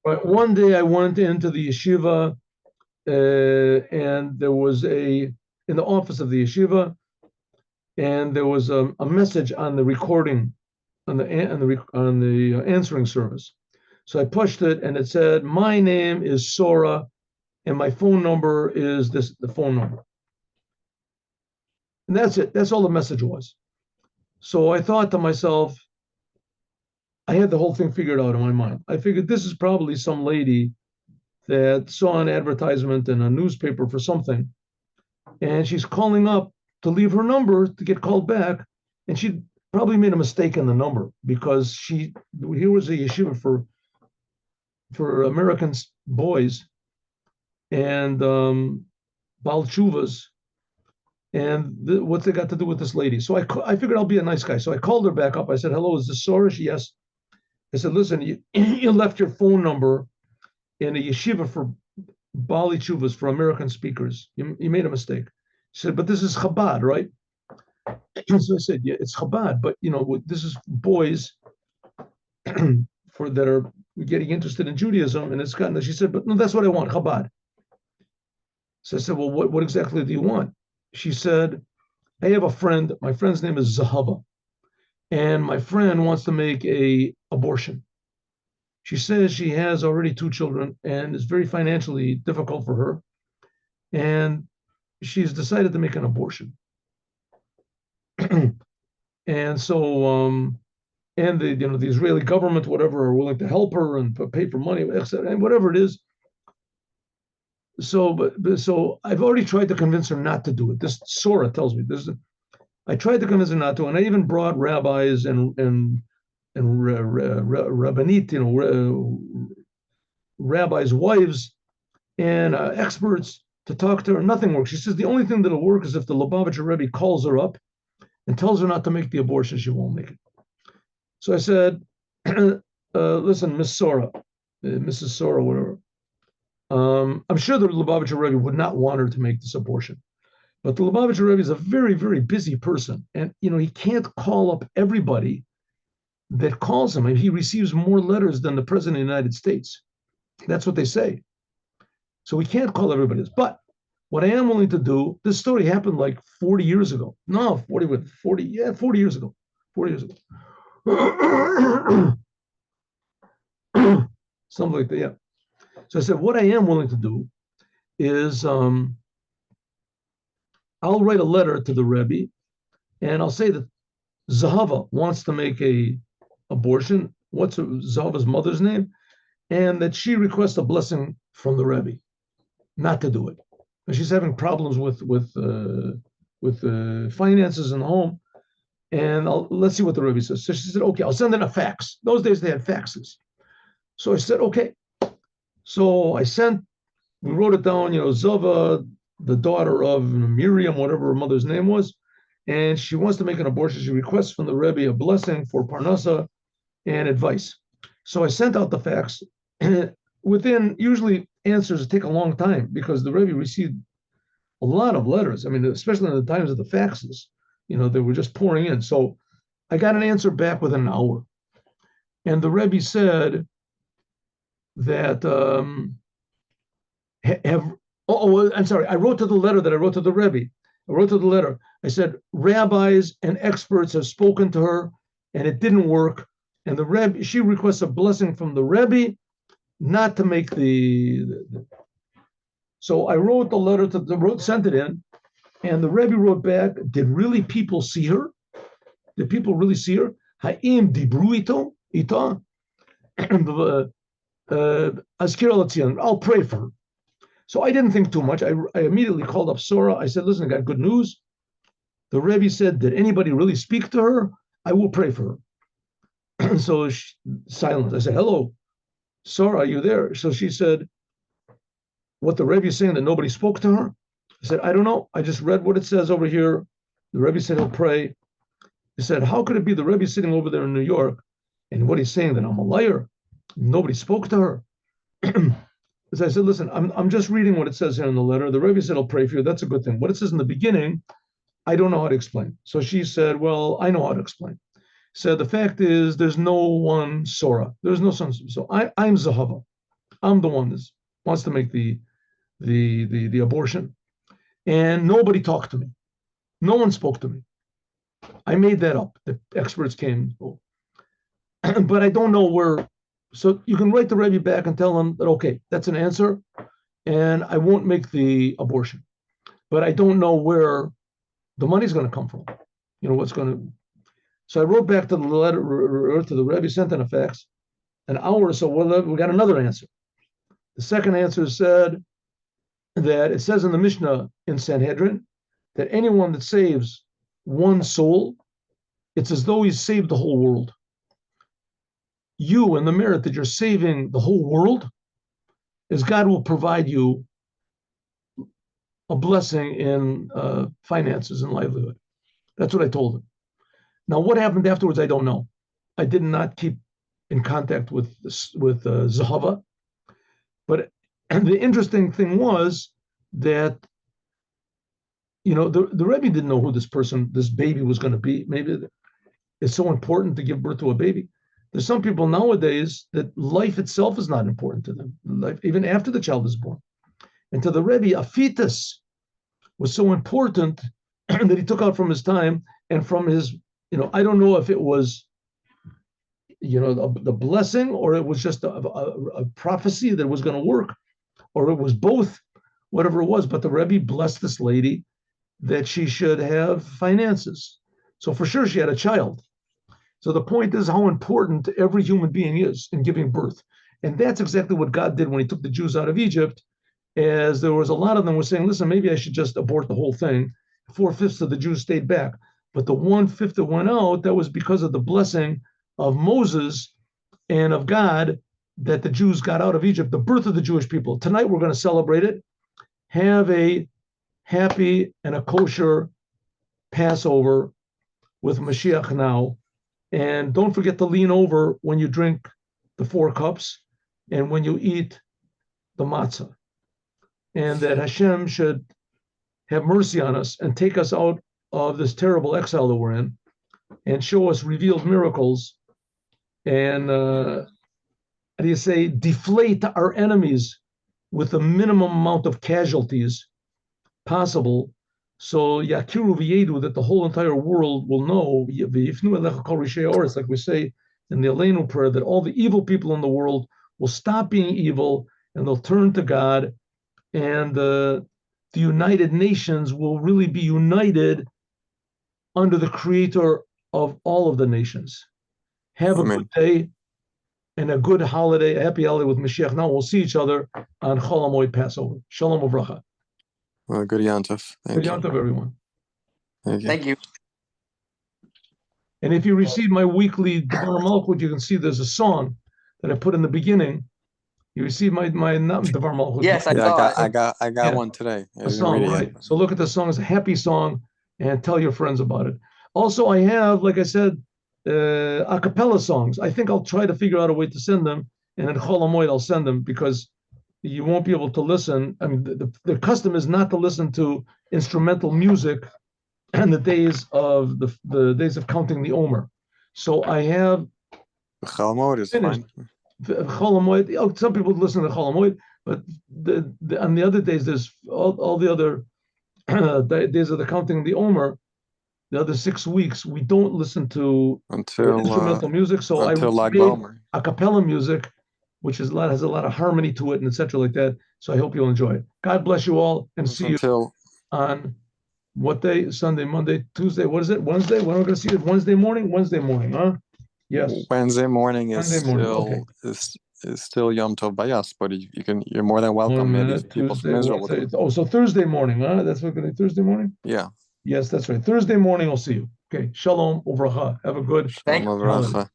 But one day I went into the yeshiva, and there was in the office of the yeshiva, and there was a message on the recording, on the answering service. So I pushed it, and it said, "My name is Sora, and my phone number is this, the phone number." And that's it. That's all the message was. So I thought to myself, I had the whole thing figured out in my mind. I figured this is probably some lady that saw an advertisement in a newspaper for something, and she's calling up to leave her number to get called back, and she probably made a mistake in the number because here was a yeshiva for American boys and Baal Chuvas, and what's they got to do with this lady? So I figured I'll be a nice guy. So I called her back up. I said, "Hello, is this Sora?" Yes. I said, "Listen, you left your phone number in a yeshiva for Bali Chuvas for American speakers. You made a mistake." She said, "But this is Chabad, right?" So I said, "Yeah, it's Chabad, but this is boys for that are getting interested in Judaism, and it's gotten." She said, "But no, that's what I want, Chabad." So I said, "Well, what exactly do you want?" She said, "I have a friend. My friend's name is Zahava, and my friend wants to make a abortion. She says she has already two children, and it's very financially difficult for her, and she's decided to make an abortion." And so, and the Israeli government, whatever, are willing to help her and pay for money, and whatever it is. So I've already tried to convince her not to do it. This Sora tells me this. I tried to convince her not to, and I even brought rabbis and rabbinit, rabbis' wives and experts to talk to her. Nothing works. She says the only thing that'll work is if the Lubavitcher Rebbe calls her up and tells her not to make the abortion. She won't make it. So I said, "Listen, Miss Sora, Mrs. Sora, whatever. I'm sure the Lubavitcher Rebbe would not want her to make this abortion, but the Lubavitcher Rebbe is a very, very busy person, and he can't call up everybody that calls him. I mean, he receives more letters than the President of the United States. That's what they say. So we can't call everybody. But what I am willing to do, this story happened like 40 years ago. No, 40, yeah, 40 years ago. 40 years ago. Something like that, yeah. So I said, what I am willing to do is I'll write a letter to the Rebbe, and I'll say that Zahava wants to make a abortion. What's Zahava's mother's name? And that she requests a blessing from the Rebbe not to do it. And she's having problems with finances in the home. And let's see what the Rebbe says. So she said, "Okay, I'll send in a fax." Those days they had faxes. So I said, "Okay." So we wrote it down, Zova, the daughter of Miriam, whatever her mother's name was, and she wants to make an abortion. She requests from the Rebbe a blessing for Parnasa and advice. So I sent out the fax. Within, usually answers take a long time because the Rebbe received a lot of letters. I mean, especially in the times of the faxes, they were just pouring in. So I got an answer back within an hour. And the Rebbe said that I'm sorry. I wrote to the letter that I wrote to the Rebbe. I wrote to the letter. I said, rabbis and experts have spoken to her, and it didn't work. And the Rebbe, she requests a blessing from the Rebbe not to make So I wrote the letter sent it in, and the Rebbe wrote back, "Did really people see her? Did people really see her? Ha'im dibru ita? I'll pray for her." So I didn't think too much. I immediately called up Sora. I said, "Listen, I got good news. The Rebbe said, did anybody really speak to her? I will pray for her." So silence. I said, "Hello, Sora, are you there?" So she said, "What the Rebbe is saying, that nobody spoke to her?" I said, "I don't know. I just read what it says over here. The Rebbe said he'll pray." He said, "How could it be the Rebbe sitting over there in New York, and what he's saying, that I'm a liar? Nobody spoke to her." As I said, "Listen, I'm just reading what it says here in the letter. The Rebbe said he'll pray for you. That's a good thing. What it says in the beginning, I don't know how to explain." So she said, "Well, I know how to explain." Said, "The fact is, there's no one Sora. There's no son. So I'm Zahava. I'm the one that wants to make the abortion. And nobody talked to me. No one spoke to me. I made that up. The experts came, but I don't know where. So you can write the Rebbe back and tell him that, okay, that's an answer, and I won't make the abortion. But I don't know where the money's going to come from. What's going to. So I wrote back to the letter to the Rebbe, sent in a fax. An hour or so, we got another answer. The second answer said that it says in the Mishnah in Sanhedrin that anyone that saves one soul, it's as though he's saved the whole world. You and the merit that you're saving the whole world is God will provide you a blessing in finances and livelihood. That's what I told him. Now, what happened afterwards, I don't know. I did not keep in contact with Zahava. But the interesting thing was that, the Rebbe didn't know who this baby was going to be. Maybe it's so important to give birth to a baby. There's some people nowadays that life itself is not important to them, life, even after the child is born. And to the Rebbe, a fetus was so important that he took out from his time and from his, I don't know if it was, the blessing, or it was just a prophecy that was going to work, or it was both, whatever it was. But the Rebbe blessed this lady that she should have finances. So for sure she had a child. So the point is how important every human being is in giving birth. And that's exactly what God did when he took the Jews out of Egypt, as there was a lot of them were saying, listen, maybe I should just abort the whole thing. 4/5 of the Jews stayed back. But the 1/5 that went out, that was because of the blessing of Moses and of God that the Jews got out of Egypt, the birth of the Jewish people. Tonight we're going to celebrate it. Have a happy and a kosher Passover with Mashiach now. And don't forget to lean over when you drink the 4 cups and when you eat the matzah. And that Hashem should have mercy on us and take us out of this terrible exile that we're in and show us revealed miracles and, deflate our enemies with the minimum amount of casualties possible. So Yakiru v'yedu, that the whole entire world will know, like we say in the Aleinu prayer, that all the evil people in the world will stop being evil and they'll turn to God, and the United Nations will really be united under the Creator of all of the nations. Have a good day and a good holiday, a happy holiday with Mashiach. Now we'll see each other on Chol HaMoed Passover. Shalom uvracha. Well, good Yantav. Good Yantav, everyone. Thank you. And if you receive my weekly Devar Malchut, you can see there's a song that I put in the beginning. You receive my not Devar Malchut. Yes, I got one today. A song, right? So look at the song. It's a happy song, and tell your friends about it. Also, I have, like I said, a cappella songs. I think I'll try to figure out a way to send them, and in Chol HaMoed I'll send them, because you won't be able to listen. I mean, the custom is not to listen to instrumental music on the days of the days of counting the Omer. So I have Chol HaMoed is fine. Chol HaMoed. Some people listen to Chol HaMoed, but on the other days, there's all the other days of the counting the Omer. The other 6 weeks, we don't listen to instrumental music. So I made a cappella music, which has a lot of harmony to it, and etc. like that. So I hope you'll enjoy it. God bless you all, and see you on what day? Sunday, Monday, Tuesday. What is it? Wednesday? When are we going to see it? Wednesday morning, huh? Yes. Wednesday morning is still Yom Tov by us, but you're more than welcome. Maybe people from Israel. So Thursday morning, huh? That's what we're going to do. Thursday morning? Yeah. Yes, that's right. Thursday morning, I'll see you. Okay. Shalom uvracha. Have a good. Thank you.